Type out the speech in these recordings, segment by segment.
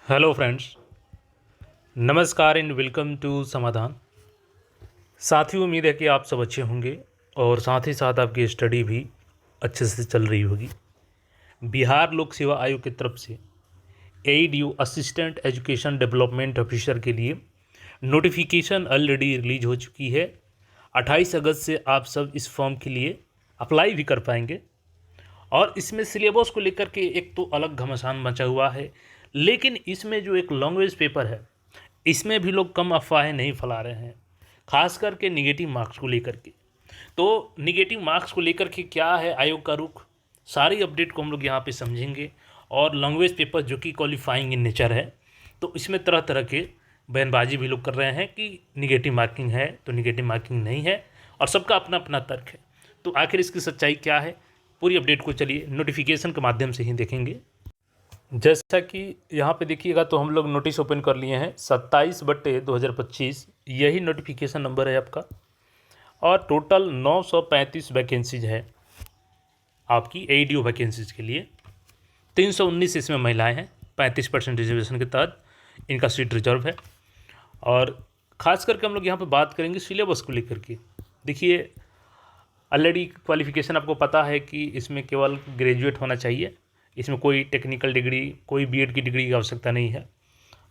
Hello friends, नमस्कार and welcome to समाधान। साथियों, उम्मीद है कि आप सब अच्छे होंगे और साथ ही साथ आपकी स्टडी भी अच्छे से चल रही होगी। बिहार लोक सेवा आयोग की तरफ से एईडीओ असिस्टेंट एजुकेशन डेवलपमेंट ऑफिसर के लिए नोटिफिकेशन ऑलरेडी रिलीज हो चुकी है। 28 अगस्त से आप सब इस फॉर्म के लिए अप्लाई भी कर पाएंगे और इसमें सिलेबस को लेकर के एक तो अलग घमासान मचा हुआ है, लेकिन इसमें जो एक लैंग्वेज पेपर है इसमें भी लोग कम अफवाहें नहीं फैला रहे हैं, खास करके निगेटिव मार्क्स को लेकर के। तो निगेटिव मार्क्स को लेकर के क्या है आयोग का रुख, सारी अपडेट को हम लोग यहाँ पे समझेंगे। और लैंग्वेज पेपर जो कि क्वालिफाइंग इन नेचर है, तो इसमें तरह तरह के बयानबाजी भी लोग कर रहे हैं कि निगेटिव मार्किंग है तो निगेटिव मार्किंग नहीं है, और सबका अपना अपना तर्क है। तो आखिर इसकी सच्चाई क्या है, पूरी अपडेट को चलिए नोटिफिकेशन के माध्यम से ही देखेंगे। जैसा कि यहाँ पे देखिएगा तो हम लोग नोटिस ओपन कर लिए हैं 27/2025, यही नोटिफिकेशन नंबर है आपका। और टोटल 935 वैकेंसीज है आपकी एईडीओ वैकेंसीज के लिए। 319 इसमें महिलाएं हैं, 35% रिजर्वेशन के तहत इनका सीट रिजर्व है। और ख़ास करके हम लोग यहाँ पे बात करेंगे सिलेबस को लेकर के। देखिए, ऑलरेडी क्वालिफिकेशन आपको पता है कि इसमें केवल ग्रेजुएट होना चाहिए, इसमें कोई टेक्निकल डिग्री, कोई बीएड की डिग्री की आवश्यकता नहीं है।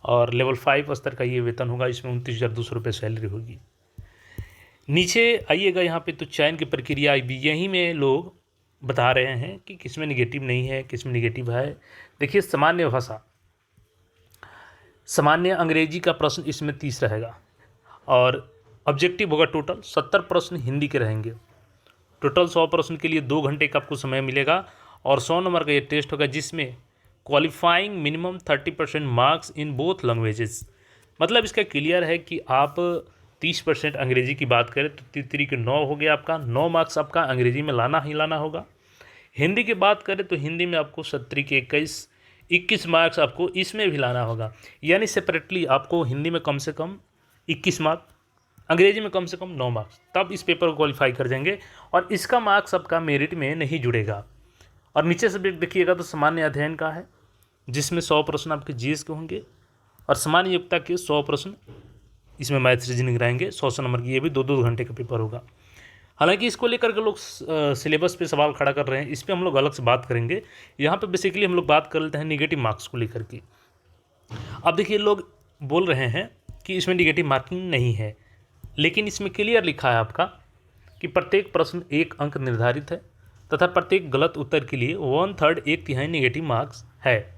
और लेवल 5 स्तर का ये वेतन होगा, इसमें 29,200 रुपये सैलरी होगी। नीचे आइएगा यहाँ पे तो चयन की प्रक्रिया भी यहीं में लोग बता रहे हैं कि किसमें निगेटिव नहीं है, किसमें निगेटिव है। देखिए, सामान्य भाषा, सामान्य अंग्रेजी का प्रश्न इसमें 30 रहेगा और ऑब्जेक्टिव होगा टोटल 70 प्रश्न हिंदी के रहेंगे। टोटल 100 प्रश्न के लिए 2 घंटे का आपको समय मिलेगा और 100 नंबर का ये टेस्ट होगा, जिसमें qualifying minimum 30% marks in both languages. मतलब इसका क्लियर है कि आप 30% अंग्रेजी की बात करें तो 3 के 9 हो गया, आपका 9 मार्क्स आपका अंग्रेजी में लाना ही लाना होगा। हिंदी की बात करें तो हिंदी में आपको 70 के 21 मार्क्स आपको इसमें भी लाना होगा। यानी सेपरेटली आपको हिंदी में कम से कम 21 मार्क्स, अंग्रेजी में कम से कम 9 मार्क्स, तब इस पेपर को क्वालिफाई कर जाएंगे और इसका मार्क्स आपका मेरिट में नहीं जुड़ेगा। और नीचे से देखिएगा तो सामान्य अध्ययन का है, जिसमें 100 प्रश्न आपके जीएस के होंगे और सामान्य योग्यता के 100 प्रश्न इसमें मैथ्स रीजनिंग रहेंगे। 100 नंबर की, ये भी 2-2 घंटे का पेपर होगा। हालांकि इसको लेकर के लोग सिलेबस पे सवाल खड़ा कर रहे हैं, इस पर हम लोग अलग से बात करेंगे। यहाँ पे बेसिकली हम लोग बात कर लेते हैं निगेटिव मार्क्स को लेकर के। अब देखिए, लोग बोल रहे हैं कि इसमें निगेटिव मार्किंग नहीं है, लेकिन इसमें क्लियर लिखा है आपका कि प्रत्येक प्रश्न 1 अंक निर्धारित है तथा प्रत्येक गलत उत्तर के लिए 1/3 1/3 निगेटिव मार्क्स है।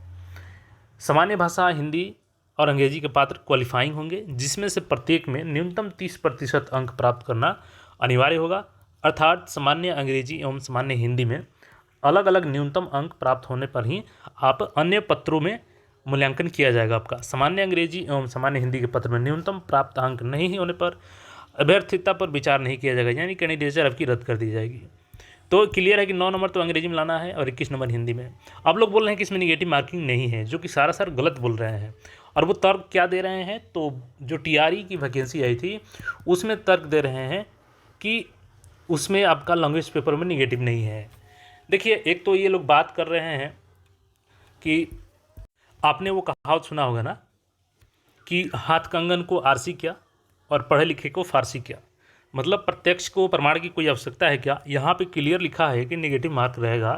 सामान्य भाषा हिंदी और अंग्रेजी के पात्र क्वालिफाइंग होंगे, जिसमें से प्रत्येक में न्यूनतम 30% अंक प्राप्त करना अनिवार्य होगा। अर्थात सामान्य अंग्रेजी एवं सामान्य हिंदी में अलग अलग न्यूनतम अंक प्राप्त होने पर ही आप अन्य पत्रों में मूल्यांकन किया जाएगा आपका। सामान्य अंग्रेजी एवं सामान्य हिंदी के पत्र में न्यूनतम प्राप्त अंक नहीं होने पर अभ्यर्थिता पर विचार नहीं किया जाएगा, यानी कैंडिडेचर आपकी रद्द कर दी जाएगी। तो क्लियर है कि 9 नंबर तो अंग्रेजी में लाना है और 21 नंबर हिंदी में। अब लोग बोल रहे हैं कि इसमें निगेटिव मार्किंग नहीं है, जो कि सारा गलत बोल रहे हैं। और वो तर्क क्या दे रहे हैं, तो जो टीआरई की वैकेंसी आई थी उसमें तर्क दे रहे हैं कि उसमें आपका लैंग्वेज पेपर में निगेटिव नहीं है। देखिए, एक तो ये लोग बात कर रहे हैं कि आपने वो कहावत सुना होगा ना कि हाथ कंगन को आरसी क्या और पढ़े लिखे को फारसी क्या। मतलब प्रत्यक्ष को प्रमाण की कोई आवश्यकता है क्या। यहाँ पे क्लियर लिखा है कि नेगेटिव मार्क रहेगा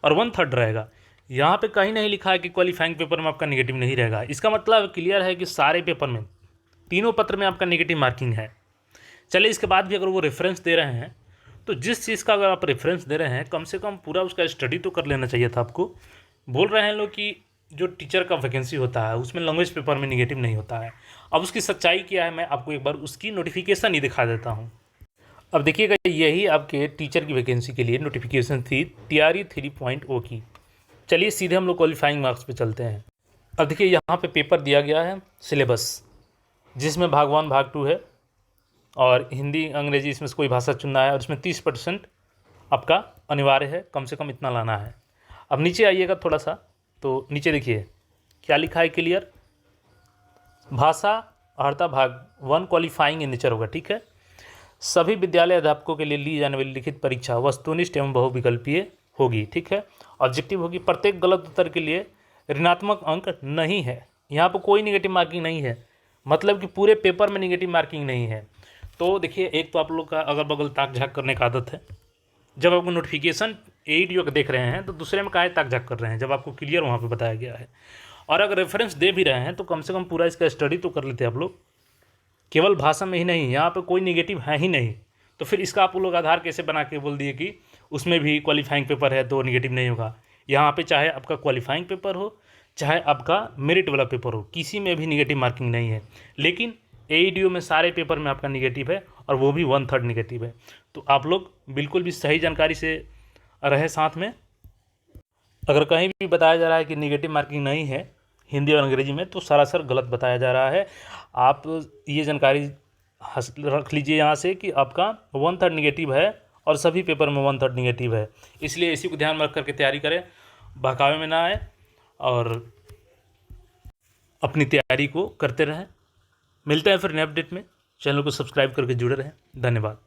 और 1/3 रहेगा। यहाँ पे कहीं नहीं लिखा है कि क्वालिफाइंग पेपर में आपका नेगेटिव नहीं रहेगा। इसका मतलब क्लियर है कि सारे पेपर में, तीनों पत्र में आपका नेगेटिव मार्किंग है। चलिए, इसके बाद भी अगर वो रेफरेंस दे रहे हैं तो जिस चीज़ का अगर आप रेफरेंस दे रहे हैं, कम से कम पूरा उसका स्टडी तो कर लेना चाहिए था आपको। बोल रहे हैं लोग कि जो टीचर का वैकेंसी होता है उसमें लैंग्वेज पेपर में निगेटिव नहीं होता है। अब उसकी सच्चाई क्या है, मैं आपको एक बार उसकी नोटिफिकेशन ही दिखा देता हूँ। अब देखिएगा, यही आपके टीचर की वैकेंसी के लिए नोटिफिकेशन थी टीआरई 3.0 की। चलिए सीधे हम लोग क्वालिफाइंग मार्क्स पे चलते हैं। अब देखिए, यहाँ पे पेपर दिया गया है सिलेबस, जिसमें भाग 1 भाग 2 है और हिंदी अंग्रेजी इसमें से कोई भाषा चुनना है और इसमें 30% आपका अनिवार्य है, कम से कम इतना लाना है। अब नीचे आइएगा थोड़ा सा, तो नीचे देखिए क्या लिखा है क्लियर, भाषा अर्हता भाग 1 क्वालिफाइंग इन नेचर होगा, ठीक है। सभी विद्यालय अध्यापकों के लिए ली जाने वाली लिखित परीक्षा वस्तुनिष्ठ एवं बहुविकल्पीय होगी, ठीक है। ऑब्जेक्टिव होगी, प्रत्येक गलत उत्तर के लिए ऋणात्मक अंक नहीं है। यहाँ पर कोई निगेटिव मार्किंग नहीं है, मतलब कि पूरे पेपर में निगेटिव मार्किंग नहीं है। तो देखिए, एक तो आप लोग का अगल बगल ताक झाँक करने का आदत है, जब आपको नोटिफिकेशन एईडी का देख रहे हैं तो दूसरे में काहे ताक झाँक कर रहे हैं, जब आपको क्लियर वहाँ पे बताया गया है। और अगर रेफरेंस दे भी रहे हैं तो कम से कम पूरा इसका स्टडी तो कर लेते आप लोग, केवल भाषा में ही नहीं, यहाँ पे कोई निगेटिव है ही नहीं। तो फिर इसका आप लोग आधार कैसे बना के बोल दिए कि उसमें भी क्वालिफाइंग पेपर है तो निगेटिव नहीं होगा। यहाँ पे चाहे आपका क्वालिफाइंग पेपर हो, चाहे आपका मेरिट वाला पेपर हो, किसी में भी निगेटिव मार्किंग नहीं है। लेकिन एईडीओ में सारे पेपर में आपका निगेटिव है, और वो भी 1/3 निगेटिव है। तो आप लोग बिल्कुल भी सही जानकारी से रहे साथ में। अगर कहीं भी बताया जा रहा है कि निगेटिव मार्किंग नहीं है हिंदी और अंग्रेजी में, तो सरासर गलत बताया जा रहा है। आप ये जानकारी रख लीजिए यहाँ से कि आपका 1/3 निगेटिव है और सभी पेपर में 1/3 निगेटिव है। इसलिए इसी को ध्यान में रख करके तैयारी करें, बहकावे में ना आए और अपनी तैयारी को करते रहें। मिलते हैं फिर नए अपडेट में। चैनल को सब्सक्राइब करके जुड़े रहें। धन्यवाद।